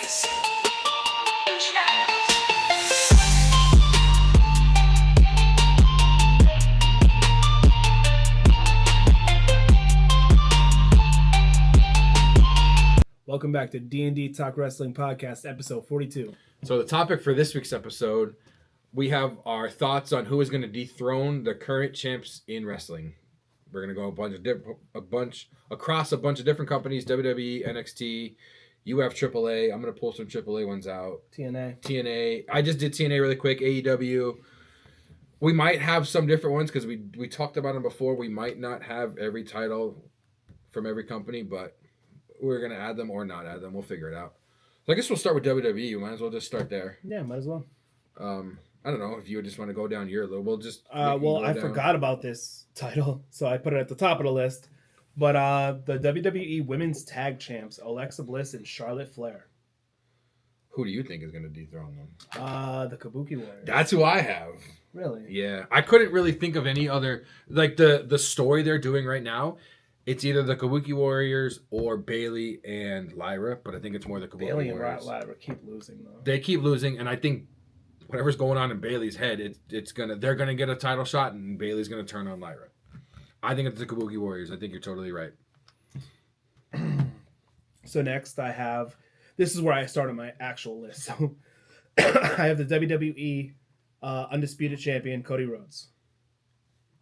Welcome back to D&D Talk Wrestling Podcast, episode 42. So the topic for this week's episode, we have our thoughts on who is going to dethrone the current champs in wrestling. We're going to go across a bunch of different companies: WWE, NXT, UF, AAA. I'm going to pull some AAA ones out. TNA. I just did TNA really quick. AEW. We might have some different ones because we talked about them before. We might not have every title from every company, but we're going to add them or not add them. We'll figure it out. So I guess we'll start with WWE. Might as well just start there. Yeah, might as well. I don't know if you just want to go down your list. We'll just. I forgot about this title, so I put it at the top of the list. But the WWE Women's Tag Champs, Alexa Bliss and Charlotte Flair. Who do you think is going to dethrone them? The Kabuki Warriors. That's who I have. Really? Yeah, I couldn't really think of any other like the story they're doing right now. It's either the Kabuki Warriors or Bayley and Lyra, but I think it's more the Kabuki Warriors. Bayley and Lyra keep losing though. They keep losing, and I think whatever's going on in Bayley's head, they're gonna get a title shot, and Bayley's gonna turn on Lyra. I think it's the Kabuki Warriors. I think you're totally right. So next this is where I started my actual list. So I have the WWE Undisputed Champion, Cody Rhodes.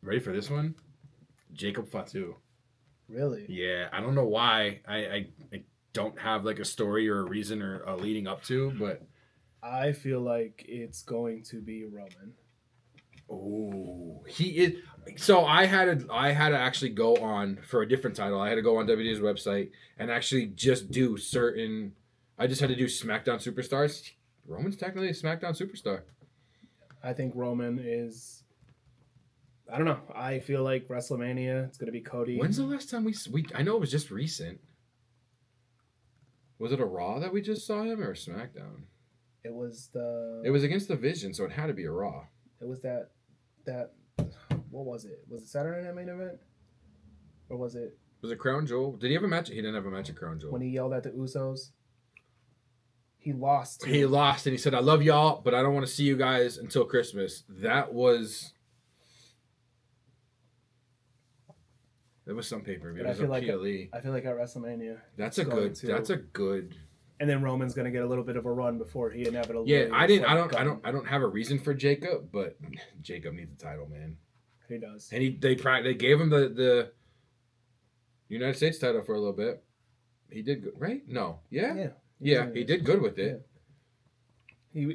Ready for this one? Jacob Fatu. Really? Yeah, I don't know why. I don't have like a story or a reason or a leading up to, but I feel like it's going to be Roman. Oh, he is. So I had to actually go on for a different title. I had to go on WWE's website and actually just do certain. I just had to do SmackDown Superstars. Roman's technically a SmackDown Superstar. I think Roman is. I don't know. I feel like WrestleMania, it's going to be Cody. When's the last time we I know it was just recent. Was it a Raw that we just saw him or a SmackDown? It was against the Vision, so it had to be a Raw. It was that what was it? Was it Saturday Night Main Event? Or was it? Was it Crown Jewel? Did he have a match? He didn't have a match at Crown Jewel. When he yelled at the Usos? He lost. He lost and he said, "I love y'all, but I don't want to see you guys until Christmas." That was some pay-per-view. It was a PLE. I feel like at WrestleMania. That's a good. And then Roman's gonna get a little bit of a run before he inevitably. Yeah, I don't have a reason for Jacob, but Jacob needs a title, man. He does. And they gave him the United States title for a little bit. He did good, right? No. Yeah. Yeah, he did good with it. Yeah.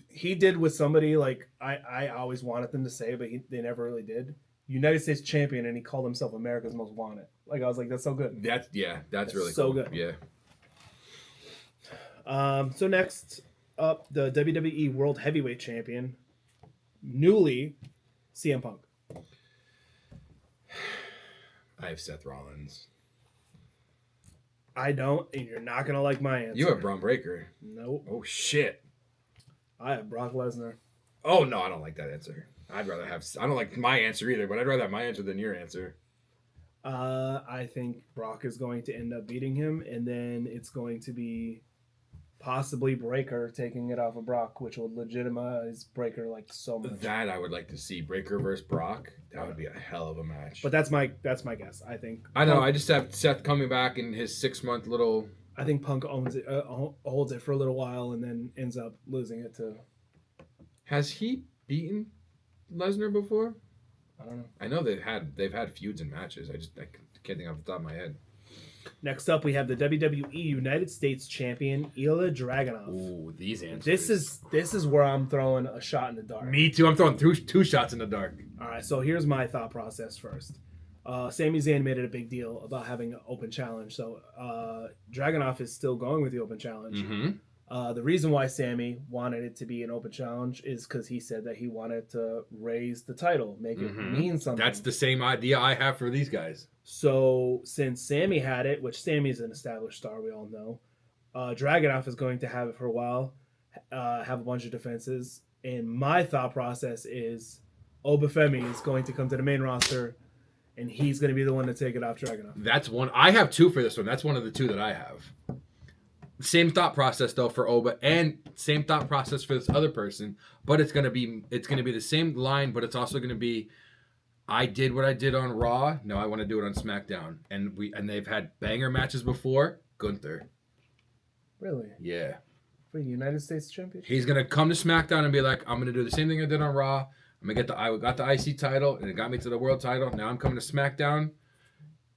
He did with somebody like I always wanted them to say, but they never really did. United States champion, and he called himself America's Most Wanted. Like, I was like, that's so good. That's really so cool. good. Yeah. So next up, the WWE World Heavyweight Champion, newly CM Punk. I have Seth Rollins. I don't, and you're not gonna like my answer. You have Braun Breaker. Nope. Oh shit. I have Brock Lesnar. Oh no, I don't like that answer. I don't like my answer either, but I'd rather have my answer than your answer. I think Brock is going to end up beating him, and then it's going to be possibly Breaker taking it off of Brock, which will legitimize Breaker like so much. That I would like to see. Breaker versus Brock. That would be a hell of a match. But that's my guess. I think. I know. I just have Seth coming back in his 6-month little. I think Punk owns it, holds it for a little while, and then ends up losing it to. Has he beaten Lesnar before? I don't know. I know they've had feuds and matches. I can't think off the top of my head. Next up, we have the WWE United States Champion Ilya Dragunov. Ooh, these answers. This is where I'm throwing a shot in the dark. Me too. I'm throwing two shots in the dark. All right, so here's my thought process first. Sami Zayn made it a big deal about having an open challenge, so Dragunov is still going with the open challenge. Mm-hmm. The reason why Sami wanted it to be an open challenge is because he said that he wanted to raise the title, make it mean something. That's the same idea I have for these guys. So since Sami had it, which Sami's an established star, we all know, Dragunov is going to have it for a while, have a bunch of defenses. And my thought process is Obafemi is going to come to the main roster, and he's going to be the one to take it off Dragunov. That's one. I have two for this one. That's one of the two that I have. Same thought process though for Oba, and same thought process for this other person. But it's gonna be the same line, but it's also gonna be, I did what I did on Raw. Now I want to do it on SmackDown, and they've had banger matches before. Gunther, Really? yeah, For the United States Championship? he's gonna come to SmackDown and be like, I'm gonna do the same thing I did on Raw. I'm gonna I got the IC title, and it got me to the world title. Now I'm coming to SmackDown.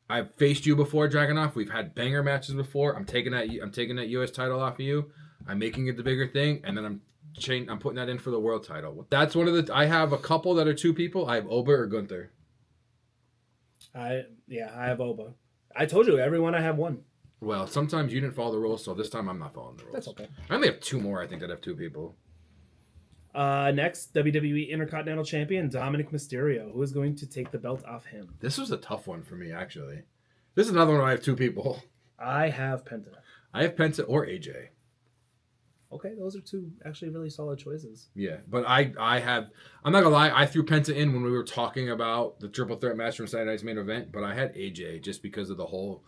I've faced you before, Dragunov. We've had banger matches before. I'm taking that US title off of you. I'm making it the bigger thing, and then I'm putting that in for the world title. That's one of the. I have a couple that are two people. I have Oba or Gunther. I have Oba. I told you, everyone I have one. Well, sometimes you didn't follow the rules, so this time I'm not following the rules. That's okay. I only have two more. I think that have two people. Next, WWE Intercontinental Champion Dominic Mysterio, who is going to take the belt off him. This was a tough one for me, actually. This is another one where I have two people. I have Penta. I have Penta or AJ. Okay, those are two actually really solid choices. Yeah, but I'm not gonna lie, I threw Penta in when we were talking about the triple threat match from Saturday Night's Main Event, but I had AJ just because of the whole.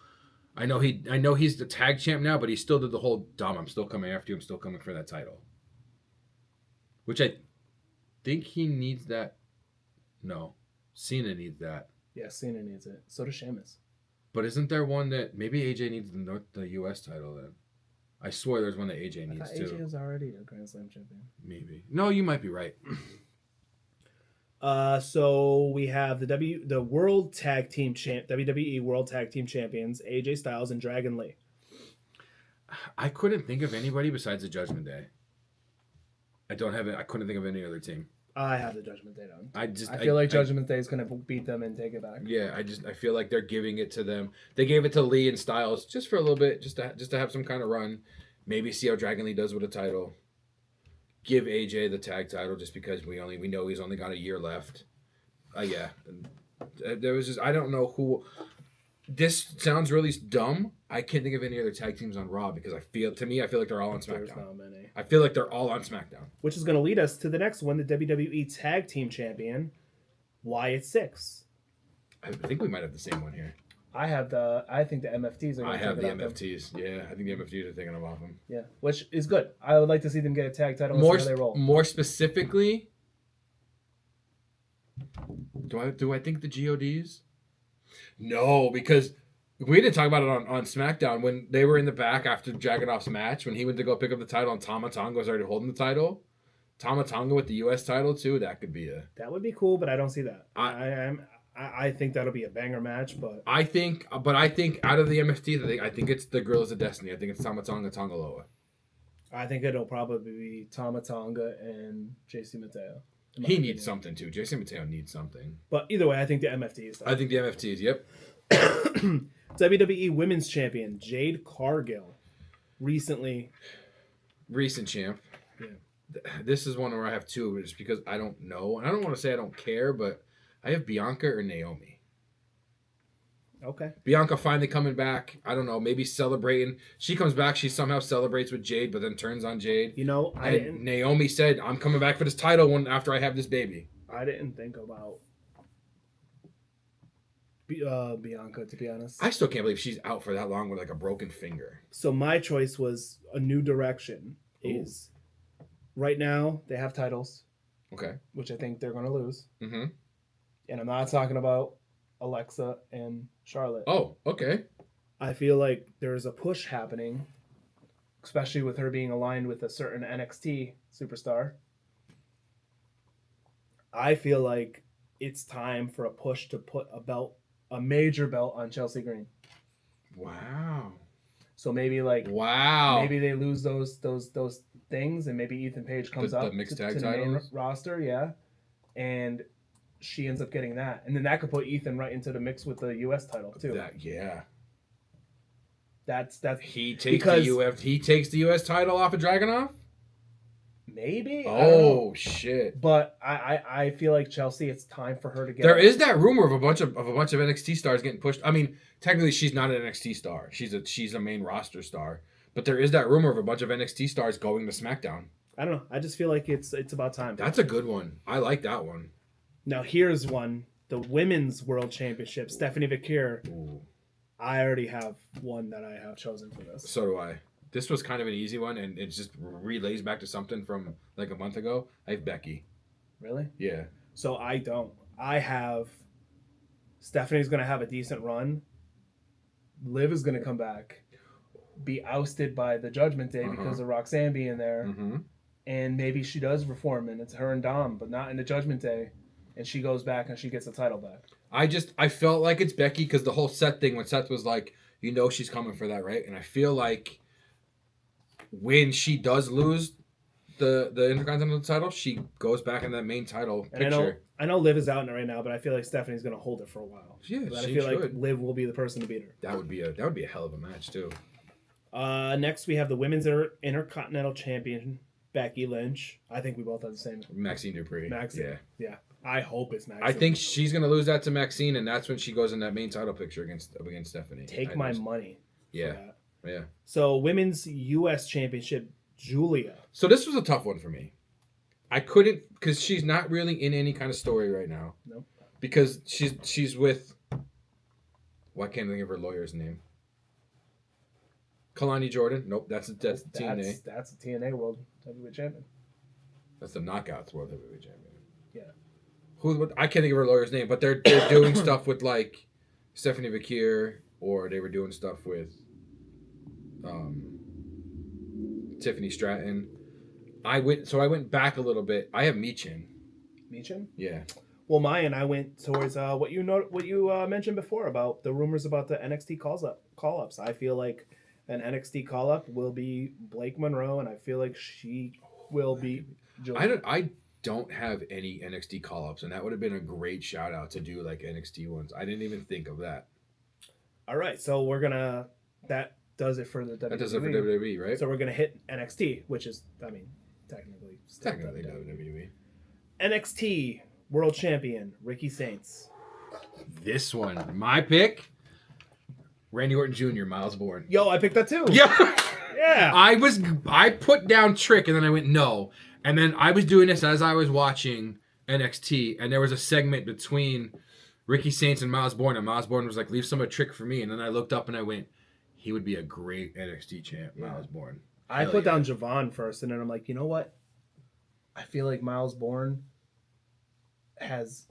I know he's the tag champ now, but he still did the whole Dom. I'm still coming after you. I'm still coming for that title. Which I think he needs that. No, Cena needs that. Yeah, Cena needs it. So does Sheamus. But isn't there one that maybe AJ needs the US title then? I swear there's one that AJ needs too. AJ is already a Grand Slam champion. Maybe. No, you might be right. So we have the World Tag Team WWE World Tag Team Champions AJ Styles and Dragon Lee. I couldn't think of anybody besides the Judgment Day. I couldn't think of any other team. I have the Judgment Day down. I feel like Judgment Day is going to beat them and take it back. Yeah, I feel like they're giving it to them. They gave it to Lee and Styles just for a little bit, just to have some kind of run. Maybe see how Dragon Lee does with a title. Give AJ the tag title just because we know he's only got a year left. Yeah, there was just I don't know who. This sounds really dumb. I can't think of any other tag teams on Raw because I feel like they're all on SmackDown. There's not many. I feel like they're all on SmackDown. Which is going to lead us to the next one, the WWE Tag Team Champion, Wyatt Six. I think we might have the same one here. I think the MFTs are going to take it off I have the MFTs. Yeah, I think the MFTs are taking them off him. Yeah, which is good. I would like to see them get a tag title and see how they roll. More specifically, do I think the GODs? No, because we didn't talk about it on SmackDown when they were in the back after Dragunov's match when he went to go pick up the title and Tama Tonga was already holding the title. Tama Tonga with the US title too. That could be That would be cool, but I don't see that. I think that'll be a banger match, but I think out of the MFTs, I think it's the Gorillas of Destiny. I think it's Tama Tonga, Tonga Loa. I think it'll probably be Tama Tonga and JC Mateo. He needs something too. JC Mateo needs something. But either way, I think the MFTs. I think the MFTs. Yep. WWE Women's Champion Jade Cargill, recent champ. Yeah. This is one where I have two, just because I don't know, and I don't want to say I don't care, but I have Bianca or Naomi. Okay. Bianca finally coming back. I don't know, maybe celebrating. She comes back. She somehow celebrates with Jade, but then turns on Jade. Naomi said, "I'm coming back for this title after I have this baby." I didn't think about Bianca, to be honest. I still can't believe she's out for that long with like a broken finger. So my choice was a new direction. Is right now they have titles. Okay. Which I think they're going to lose. Mm-hmm. And I'm not talking about Alexa and Charlotte. Oh, okay. I feel like there's a push happening, especially with her being aligned with a certain NXT superstar. I feel like it's time for a push to put a major belt on Chelsea Green. Wow. So maybe maybe they lose those things, and maybe Ethan Page comes up mixed to tag the main titles? roster, yeah, and she ends up getting that, and then that could put Ethan right into the mix with the U.S. title too. That's he takes the U.S. title off of Dragunov. Maybe. Oh shit! But I feel like Chelsea, it's time for her to get. There is that rumor of a bunch of NXT stars getting pushed. I mean, technically she's not an NXT star. She's a main roster star. But there is that rumor of a bunch of NXT stars going to SmackDown. I don't know. I just feel like it's about time. That's a good one. I like that one. Now here's one: the Women's World Championship. Stephanie Vaquer. Ooh. I already have one that I have chosen for this. So do I. this was kind of an easy one, and it just relays back to something from like a month ago. I have Becky. Really? Yeah. So I don't. I have Stephanie's going to have a decent run. Liv is going to come back, be ousted by the Judgment Day because of Roxanne being there, and maybe she does reform, and it's her and Dom, but not in the Judgment Day, and she goes back and she gets the title back. I felt like it's Becky because the whole Seth thing, when Seth was like, you know she's coming for that, right? And I feel like when she does lose the Intercontinental title, she goes back in that main title picture. I know Liv is out in it right now, but I feel like Stephanie's going to hold it for a while. Yeah, but I feel like Liv will be the person to beat her. That would be a hell of a match too. Next we have the Women's Intercontinental Champion Becky Lynch. I think we both have the same. Maxine Dupree. Maxine. Yeah. I hope it's Maxine. I think she's gonna lose that to Maxine, and that's when she goes in that main title picture against Stephanie. Take my money. Yeah. Yeah. So Women's U.S. Championship, Julia. So this was a tough one for me. I couldn't, because she's not really in any kind of story right now. Nope. Because she's with, why can't I think of her lawyer's name? Kalani Jordan. Nope, that's TNA. That's a TNA World Heavyweight Champion. That's the Knockouts World Heavyweight Champion. Yeah. I can't think of her lawyer's name, but they're doing stuff with like Stephanie Vakir, or they were doing stuff with Tiffany Stratton. I went back a little bit. I have Michin. Michin? Yeah. Well, mine, I went towards what you mentioned before about the rumors about the NXT call-ups. I feel like an NXT call-up will be Blake Monroe, and I feel like she will be Julia. I don't have any NXT call-ups, and that would have been a great shout-out to do like NXT ones. I didn't even think of that. All right, so that does it for the WWE. That does it for WWE, right? So we're going to hit NXT, which is, technically WWE. NXT World Champion, Ricky Saints. This one, my pick, Randy Orton Jr., Miles Bourne. Yo, I picked that too. Yeah. Yeah. I put down Trick, and then I went no. And then I was doing this as I was watching NXT, and there was a segment between Ricky Saints and Miles Bourne, and Miles Bourne was like, leave some of Trick for me. And then I looked up and I went, he would be a great NXT champ, Miles Bourne. I put down Javon first, and then I'm like, you know what? I feel like Miles Bourne has,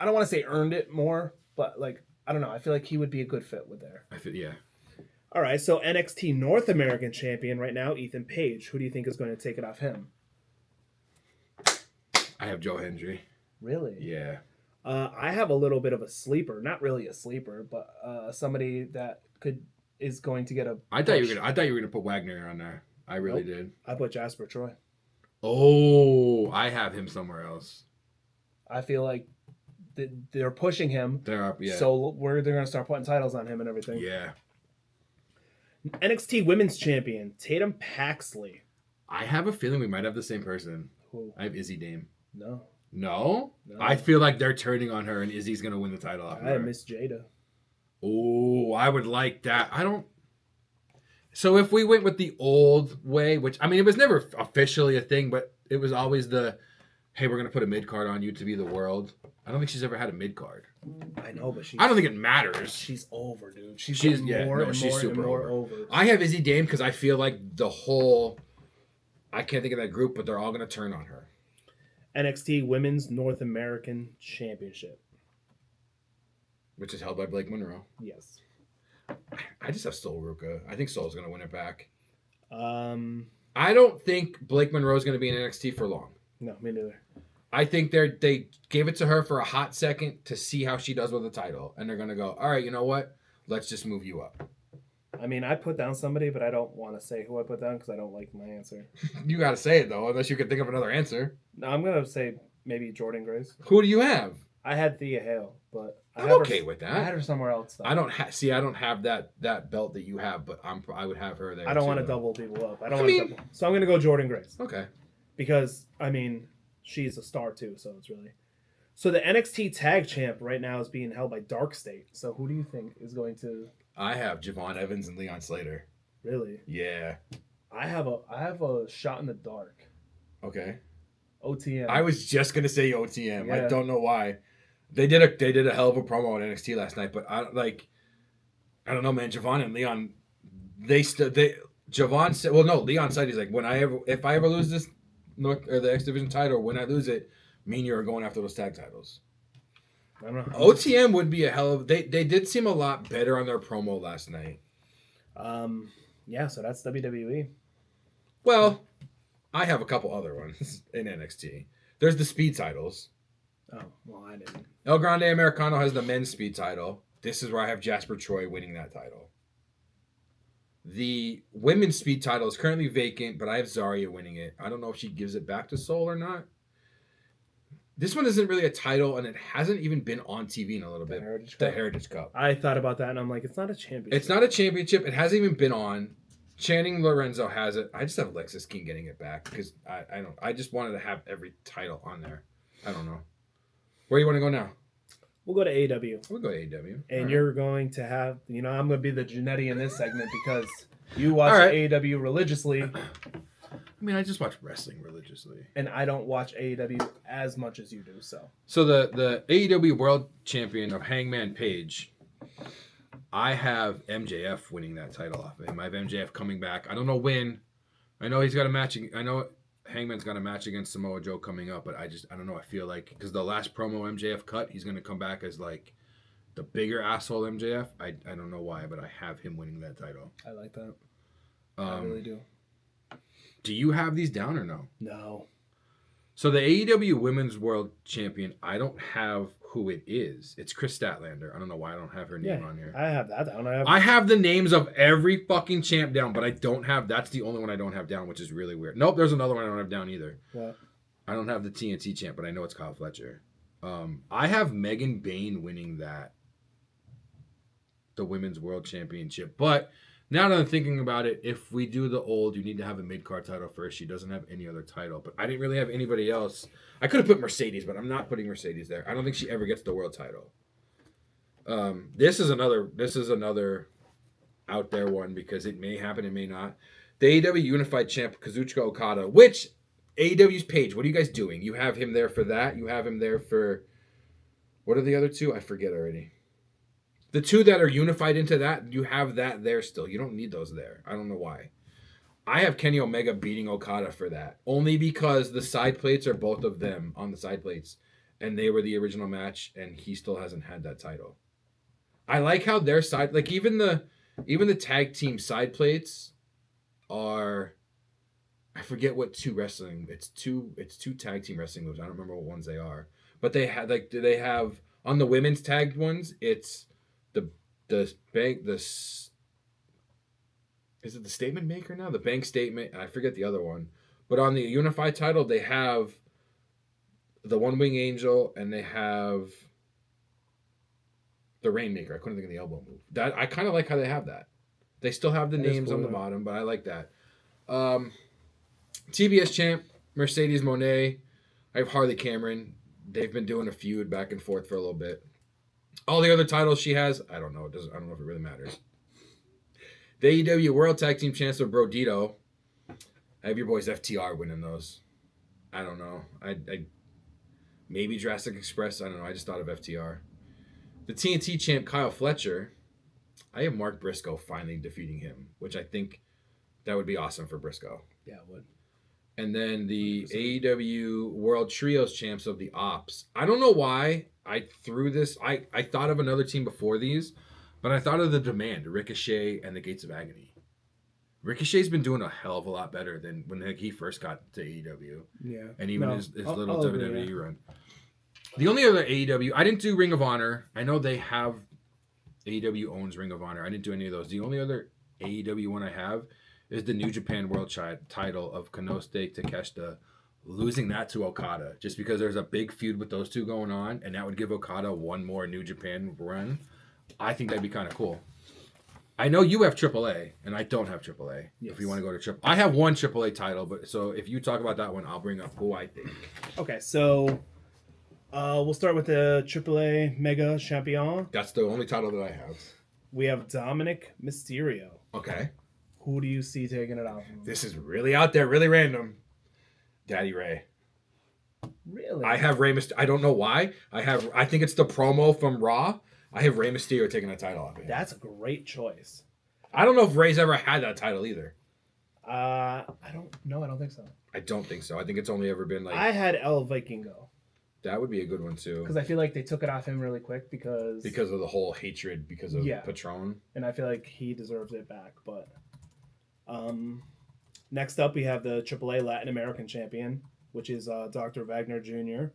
I don't want to say earned it more, but like, I don't know. I feel like he would be a good fit with there. Yeah. All right, so NXT North American Champion right now, Ethan Page. Who do you think is going to take it off him? I have Joe Hendry. Really? Yeah. I have a little bit of a sleeper. Not really a sleeper, but somebody that is going to get a. I thought you were gonna put Wagner on there. I really did. I put Jasper Troy. Oh, I have him somewhere else. I feel like they're pushing him. They're up, yeah. So they're going to start putting titles on him and everything. Yeah. NXT Women's Champion, Tatum Paxley. I have a feeling we might have the same person. Who? I have Izzy Dame. No. No? I feel like they're turning on her and Izzy's going to win the title off I have Miss Jada. Oh, I would like that. So if we went with the old way, which, I mean, it was never officially a thing, but it was always hey, we're going to put a mid-card on you to be the world. I don't think she's ever had a mid-card. I know, but I don't think it matters. She's over, dude. She's super over. I have Izzy Dame because I feel like I can't think of that group, but they're all going to turn on her. NXT Women's North American Championship. Which is held by Blake Monroe. Yes. I just have Sol Ruka. I think Sol's going to win it back. I don't think Blake Monroe is going to be in NXT for long. No, me neither. I think they gave it to her for a hot second to see how she does with the title. And they're going to go, all right, you know what? Let's just move you up. I mean, I put down somebody, but I don't want to say who I put down because I don't like my answer. You got to say it, though, unless you can think of another answer. No, I'm going to say maybe Jordan Grace. Who do you have? I had Thea Hale, but I'm okay with that. I had her somewhere else. Though. I don't have that belt that you have, but I would have her there. I don't want to double people up. So I'm going to go Jordan Grace. Okay. Because, I mean, she's a star too, so it's really... So the NXT Tag Champ right now is being held by Dark State. So who do you think is going to... I have Javon Evans and Leon Slater. Really? Yeah. I have a shot in the dark. Okay. OTM. I was just gonna say OTM. Yeah. I don't know why. They did a hell of a promo on NXT last night, but I don't know, man. Javon and Leon, Javon said, well, no, Leon said he's like, if I ever lose this North or the X Division title, when I lose it, me and you are going after those tag titles. I don't know. OTM would be a hell of. They did seem a lot better on their promo last night. Yeah, so that's WWE. Well, I have a couple other ones in NXT. There's the speed titles. Oh, well, I didn't. El Grande Americano has the men's speed title. This is where I have Jasper Troy winning that title. The women's speed title is currently vacant, but I have Zarya winning it. I don't know if she gives it back to Soul or not. This one isn't really a title, and it hasn't even been on TV in a little bit. The Heritage Cup. I thought about that, and I'm like, it's not a championship. It's not a championship. It hasn't even been on. Channing Lorenzo has it. I just have Lexis King getting it back because I just wanted to have every title on there. I don't know. Where do you want to go now? We'll go to AEW. We'll go to AEW. And you're going to have, I'm going to be the Janetti in this segment because you watch AEW religiously. I mean, I just watch wrestling religiously. And I don't watch AEW as much as you do, so. So the AEW World Champion of Hangman Page, I have MJF winning that title off of him. I have MJF coming back. I don't know when. I know he's got a match. I know Hangman's got a match against Samoa Joe coming up, but I don't know. I feel like because the last promo MJF cut, he's going to come back as like the bigger asshole MJF. I don't know why, but I have him winning that title. I like that. I really do. Do you have these down or no? No. So the AEW Women's World Champion, I don't have who it is. It's Chris Statlander. I don't know why I don't have her name on here. I have that down. I have the names of every fucking champ down, but I don't have. That's the only one I don't have down, which is really weird. Nope, there's another one I don't have down either. What? I don't have the TNT champ, but I know it's Kyle Fletcher. I have Megan Bayne winning the Women's World Championship, but now that I'm thinking about it, if we do the old, you need to have a mid-card title first. She doesn't have any other title, but I didn't really have anybody else. I could have put Mercedes, but I'm not putting Mercedes there. I don't think she ever gets the world title. This is another out there one because it may happen, it may not. The AEW Unified Champ Kazuchika Okada, which AEW's Page, what are you guys doing? You have him there for that. You have him there for what are the other two? I forget already. The two that are unified into that, you have that there still. You don't need those there. I don't know why. I have Kenny Omega beating Okada for that. Only because the side plates are both of them on the side plates. And they were the original match, and he still hasn't had that title. I like how their side, like even the tag team side plates are, I forget what two wrestling, it's two tag team wrestling moves. I don't remember what ones they are. But they have on the women's tagged ones, it's is it the statement maker now? The bank statement. I forget the other one. But on the unified title, they have the One Wing Angel and they have the Rainmaker. I couldn't think of the elbow move. That I kind of like how they have that. They still have the names on the bottom, but I like that. TBS champ Mercedes Moné. I have Harley Cameron. They've been doing a feud back and forth for a little bit. All the other titles she has, I don't know. I don't know if it really matters. The AEW World Tag Team Chancellor Brodito. I have your boys FTR winning those. I don't know. I maybe Jurassic Express. I don't know. I just thought of FTR. The TNT champ Kyle Fletcher. I have Mark Briscoe finally defeating him, which I think that would be awesome for Briscoe. Yeah, it would. And then the 100%. AEW World Trios champs of the Ops. I don't know why I threw this. I thought of another team before these, but I thought of the Demand, Ricochet, and the Gates of Agony. Ricochet's been doing a hell of a lot better than when he first got to AEW. Yeah. And even his little WWE run. The only other AEW, I didn't do Ring of Honor. I know they have, AEW owns Ring of Honor. I didn't do any of those. The only other AEW one I have is the New Japan World title of Konosuke Takeshita, losing that to Okada, just because there's a big feud with those two going on, and that would give Okada one more New Japan run. I think that'd be kind of cool. I know you have AAA, and I don't have AAA. Yes. If you want to go to AAA. I have one AAA title, but so if you talk about that one, I'll bring up who I think. Okay, so we'll start with the AAA Mega Champion. That's the only title that I have. We have Dominic Mysterio. Okay. Who do you see taking it off? This is really out there, really random. Daddy Ray. Really? I have Rey Mysterio. I don't know why. I think it's the promo from Raw. I have Rey Mysterio taking that title off of him. That's a great choice. I don't know if Ray's ever had that title either. I don't know. I don't think so. I don't think so. I think it's only ever been like I had El Vikingo that would be a good one too. because I feel like they took it off him really quick because Because of the whole hatred because of Yeah. Patron. and I feel like he deserves it back. But next up, we have the AAA Latin American champion, which is Dr. Wagner Jr.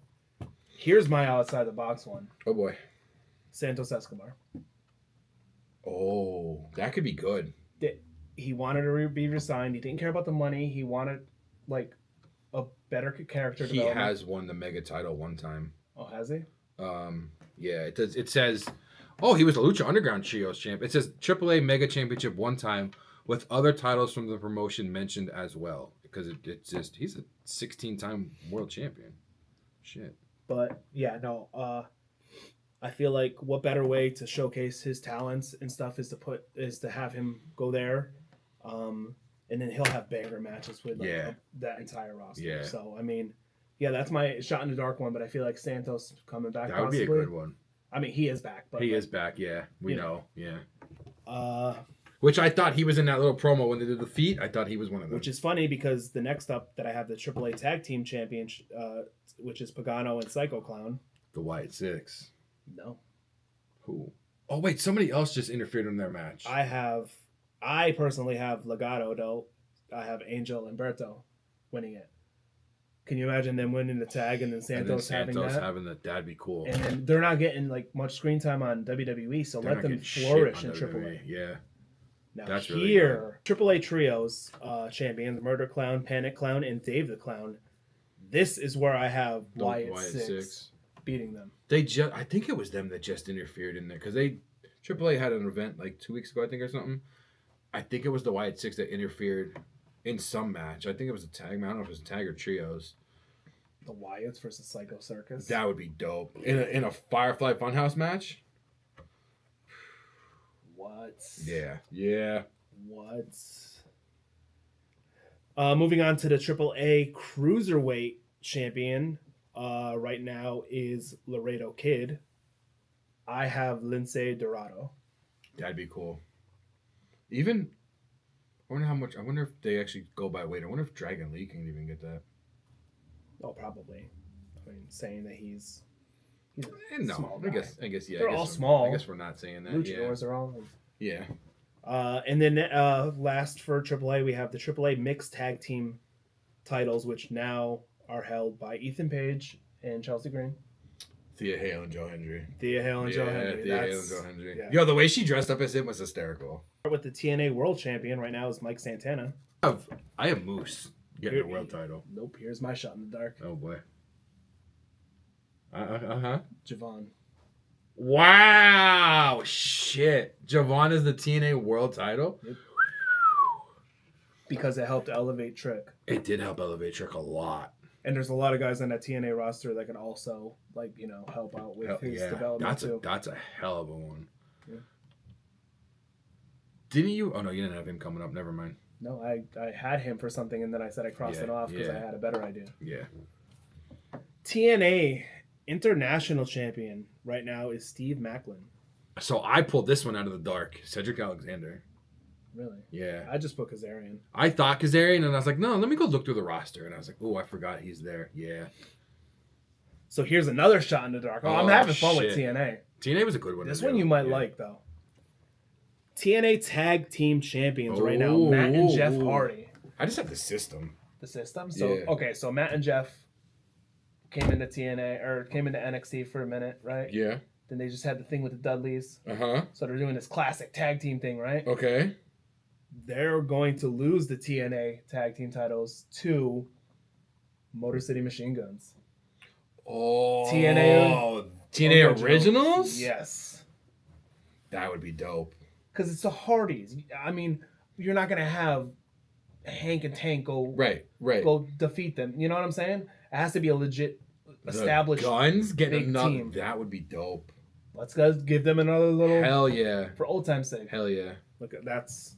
Here's my outside the box one: Oh boy. Santos Escobar. Oh, that could be good. He wanted to be resigned. He didn't care about the money. He wanted like a better character He development. has won the mega title one time. Oh, has he? Yeah, it does. It says, oh, he was the Lucha Underground Trios champ. It says AAA Mega Championship one time with other titles from the promotion mentioned as well. Because it's just he's a 16-time world champion. Shit. But yeah, no. I feel like what better way to showcase his talents and stuff is to have him go there, and then he'll have banger matches with that entire roster. Yeah. So I mean, yeah, that's my shot in the dark one. But I feel like Santos coming back. That would be a good one. I mean, he is back. But he is back. Yeah, we know. Yeah. Which I thought he was in that little promo when they did the feat. I thought he was one of them. Which is funny because the next up that I have the AAA Tag Team Championship, which is Pagano and Psycho Clown. The White Six. No. Who? Oh wait, somebody else just interfered in their match. I personally have Legado though. I have Angel and Berto winning it. Can you imagine them winning the tag and then Santos having that? That'd be cool. And then they're not getting like much screen time on WWE, so let them flourish in AAA. Yeah. Now that's here, really AAA Trios champions, Murder Clown, Panic Clown, and Dave the Clown. This is where I have Wyatt Six beating them. I think it was them that just interfered in there because AAA had an event like 2 weeks ago, I think, or something. I think it was the Wyatt Six that interfered in some match. I think it was a tag. I don't know if it was a tag or trios. The Wyatts versus Psycho Circus. That would be dope in a Firefly Funhouse match. What? Yeah. What? Moving on to the AAA Cruiserweight champion. Right now is Laredo Kid. I have Lince Dorado. That'd be cool. Even, I wonder how much. I wonder if they actually go by weight. I wonder if Dragon Lee can even get that. Oh, probably. I mean, saying that he's no. Small I guy. guess yeah. They're all small. I guess we're not saying that. Luchadors are all. Yeah. And then last for AAA, we have the AAA Mixed Tag Team titles, which now are held by Ethan Page and Chelsea Green. Thea Hale and Joe Hendry. Thea Hale and Joe Hendry. Yeah. Yo, the way she dressed up as him was hysterical. With the TNA World Champion right now is Mike Santana. I have Moose getting the world title. Nope. Here's my shot in the dark. Oh boy. Javon. Wow. Shit. Javon is the TNA World title? Yep. Because it helped elevate Trick. It did help elevate Trick a lot. And there's a lot of guys on that TNA roster that can also, help out with his development too. That's a hell of a one. Yeah. Didn't you? Oh no, you didn't have him coming up. Never mind. No, I had him for something, and then I said I crossed it off because I had a better idea. Yeah. TNA International Champion right now is Steve Macklin. So I pulled this one out of the dark. Cedric Alexander. Really? Yeah. I just put Kazarian. I thought Kazarian, and I was like, no, let me go look through the roster. And I was like, oh, I forgot he's there. Yeah. So here's another shot in the dark. I'm having fun with TNA. TNA was a good one. This one you might like, though. TNA Tag Team Champions right now, Matt and Jeff Hardy. I just have the system. The system? So okay, so Matt and Jeff came into NXT for a minute, right? Yeah. Then they just had the thing with the Dudleys. Uh-huh. So they're doing this classic tag team thing, right? Okay. They're going to lose the TNA tag team titles to Motor City Machine Guns. Oh. TNA Originals? Yes. That would be dope. Because it's the Hardys. I mean, you're not going to have Hank and Tank go defeat them. You know what I'm saying? It has to be a legit established Guns getting another team. That would be dope. Let's guys give them another little. Hell yeah. For old time's sake. Hell yeah. Look, that's.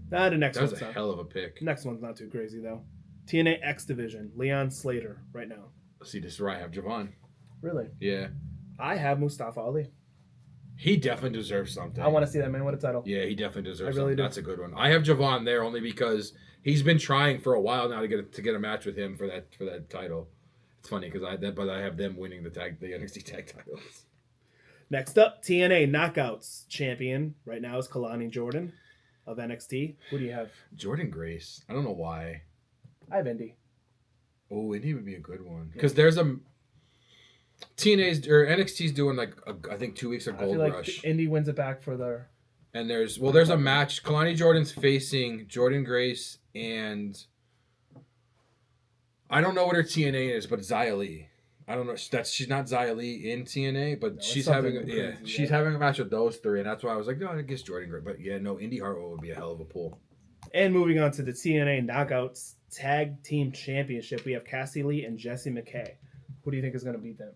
The next one's a hell of a pick. Next one's not too crazy though. TNA X Division, Leon Slater right now. See, this is where I have Javon. Really? Yeah. I have Mustafa Ali. He definitely deserves something. I want to see that man win a title. Yeah, he definitely deserves I really something. do. That's a good one. I have Javon there only because he's been trying for a while now to get a match with him for that title. It's funny because I have them winning the NXT tag titles. Next up, TNA Knockouts champion right now is Kalani Jordan of NXT. Who do you have? Jordan Grace. I don't know why. I have Indy. Oh, Indy would be a good one because there's a TNA's or NXT's doing like I think 2 weeks of Gold Rush. Indy wins it back for their. And there's a match. Kalani Jordan's facing Jordan Grace and I don't know what her TNA is, but Xia Li. I don't know. She's not Xia Li in TNA, but she's having a match with those three, and that's why I was like, no, I guess Jordan Grace. But yeah, no, Indy Hartwell would be a hell of a pull. And moving on to the TNA Knockouts Tag Team Championship, we have Cassie Lee and Jessie McKay. Who do you think is going to beat them?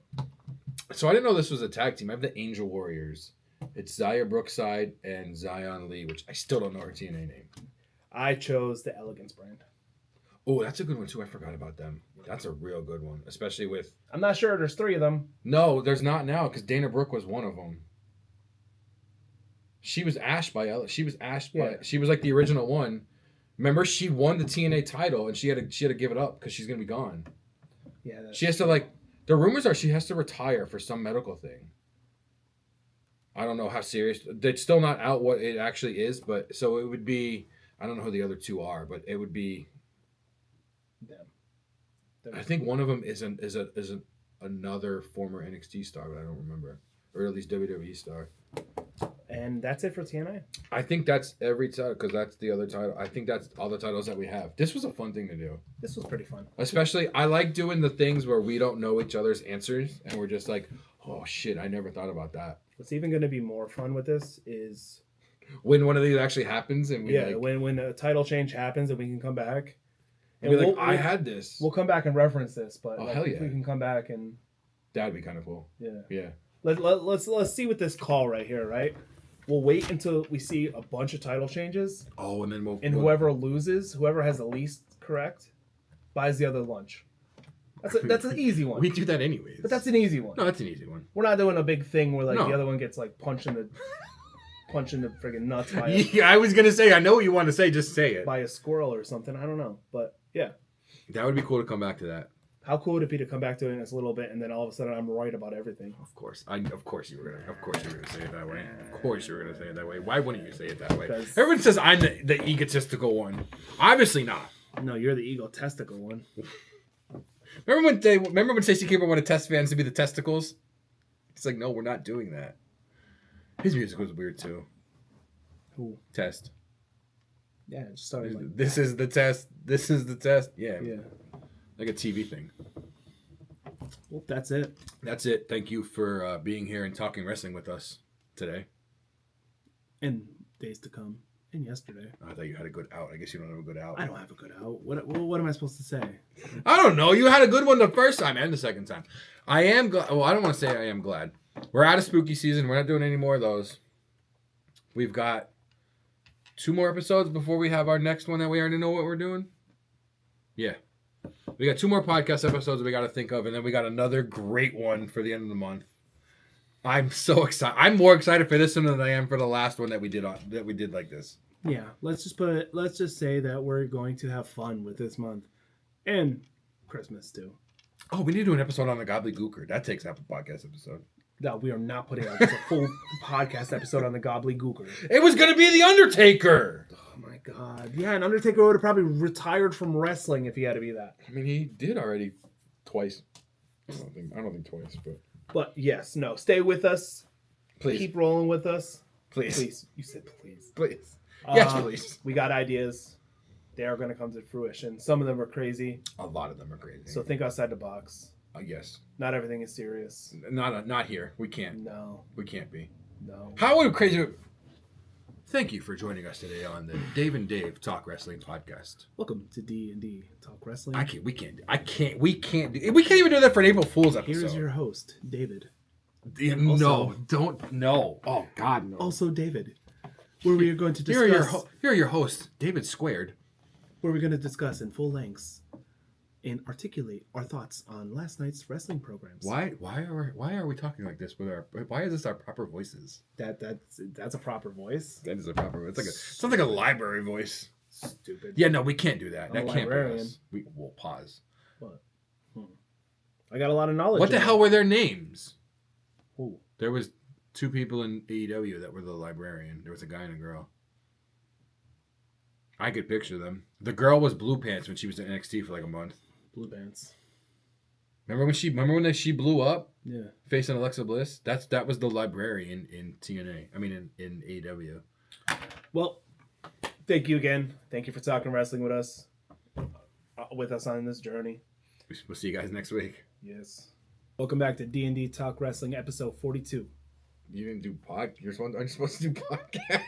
So I didn't know this was a tag team. I have the Angel Warriors. It's Zaya Brookside and Zion Lee, which I still don't know her TNA name. I chose the Elegance brand. Oh, that's a good one too. I forgot about them. That's a real good one, especially with. I'm not sure. There's 3 of them. No, there's not now because Dana Brooke was one of them. She was ashed by Ella. She was ashed by. She was like the original one. Remember, she won the TNA title and she had to give it up because she's gonna be gone. Yeah. She has to like. The rumors are she has to retire for some medical thing. I don't know how serious. It's still not out what it actually is, but so it would be. I don't know who the other 2 are, but it would be. Them. I think one of them is another former NXT star, but I don't remember, or at least WWE star. And that's it for TNA. I think that's every title because that's the other title. I think that's all the titles that we have. This was a fun thing to do. This was pretty fun. Especially, I like doing the things where we don't know each other's answers and we're just like, oh shit, I never thought about that. What's even going to be more fun with this is when one of these actually happens and when a title change happens and we can come back. And be like, I had this. We'll come back and reference this, but hell yeah. if we can come back and that'd be kind of cool. Yeah. Yeah. Let's see with this call right here, right? We'll wait until we see a bunch of title changes. Oh, and then whoever loses, whoever has the least correct, buys the other lunch. That's an easy one. We do that anyways. But that's an easy one. No, that's an easy one. We're not doing a big thing where the other one gets like punched in the friggin' nuts by I was gonna say, I know what you want to say, just say it. By a squirrel or something. I don't know. But yeah. That would be cool to come back to that. How cool would it be to come back to it in this little bit and then all of a sudden I'm right about everything? Of course you were gonna say it that way. Of course you were gonna say it that way. Why wouldn't you say it that way? Everyone says I'm the egotistical one. Obviously not. No, you're the egotistical one. Remember when Stacey Keeper wanted test fans to be the testicles? It's like, no, we're not doing that. His music was weird too. Who? Test. Yeah, it just started like this is the test. This is the test. Yeah. Yeah. Like a TV thing. Well, that's it. That's it. Thank you for being here and talking wrestling with us today. And days to come. And yesterday. I thought you had a good out. I guess you don't have a good out. I don't have a good out. What am I supposed to say? I don't know. You had a good one the first time and the second time. I am glad. Well, I don't want to say I am glad. We're out of spooky season. We're not doing any more of those. We've got 2 more episodes before we have our next one that we already know what we're doing. Yeah. We got 2 more podcast episodes we got to think of, and then we got another great one for the end of the month. I'm so excited. I'm more excited for this one than I am for the last one that we did like this. Yeah, let's just say that we're going to have fun with this month and Christmas too. Oh, we need to do an episode on the Gobbledygooker. That takes up a podcast episode. No, we are not putting out a full podcast episode on the Gobbledygooker. It was going to be The Undertaker. Oh my God. Yeah, an Undertaker would have probably retired from wrestling if he had to be that. I mean, he did already twice. I don't think twice, but. But yes, no, stay with us. Please. Keep rolling with us. Please. You said please. Please. Yes, please. We got ideas. They are going to come to fruition. Some of them are crazy. A lot of them are crazy. So think outside the box. Yes. Not everything is serious. Not here. We can't. No. We can't be. No. How crazy. Thank you for joining us today on the Dave and Dave Talk Wrestling Podcast. Welcome to D&D Talk Wrestling. We can't even do that for an April Fool's episode. Here's your host, David. No. Oh God, no. Also David. Where we are going to discuss. Here are your hosts, David Squared. Where we're going to discuss in full lengths and articulate our thoughts on last night's wrestling programs. Why are we talking like this with our? Why is this our proper voices? That's a proper voice. That is a proper. It's like sounds like a library voice. Stupid. Yeah, no, we can't do that. I'm That a can't be librarian. us. We'll pause. What? I got a lot of knowledge. What the hell were their names? Who? There was 2 people in AEW that were the librarian. There was a guy and a girl. I could picture them. The girl was Blue Pants when she was in NXT for like a month. Blue Pants. Remember when she blew up? Yeah. Facing Alexa Bliss? That was the librarian in TNA. I mean in AEW. Well, thank you again. Thank you for talking wrestling with us on this journey. We'll see you guys next week. Yes. Welcome back to D&D Talk Wrestling, episode 42. You didn't do You're supposed to do podcast.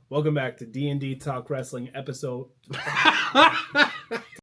Welcome back to D&D Talk Wrestling, episode...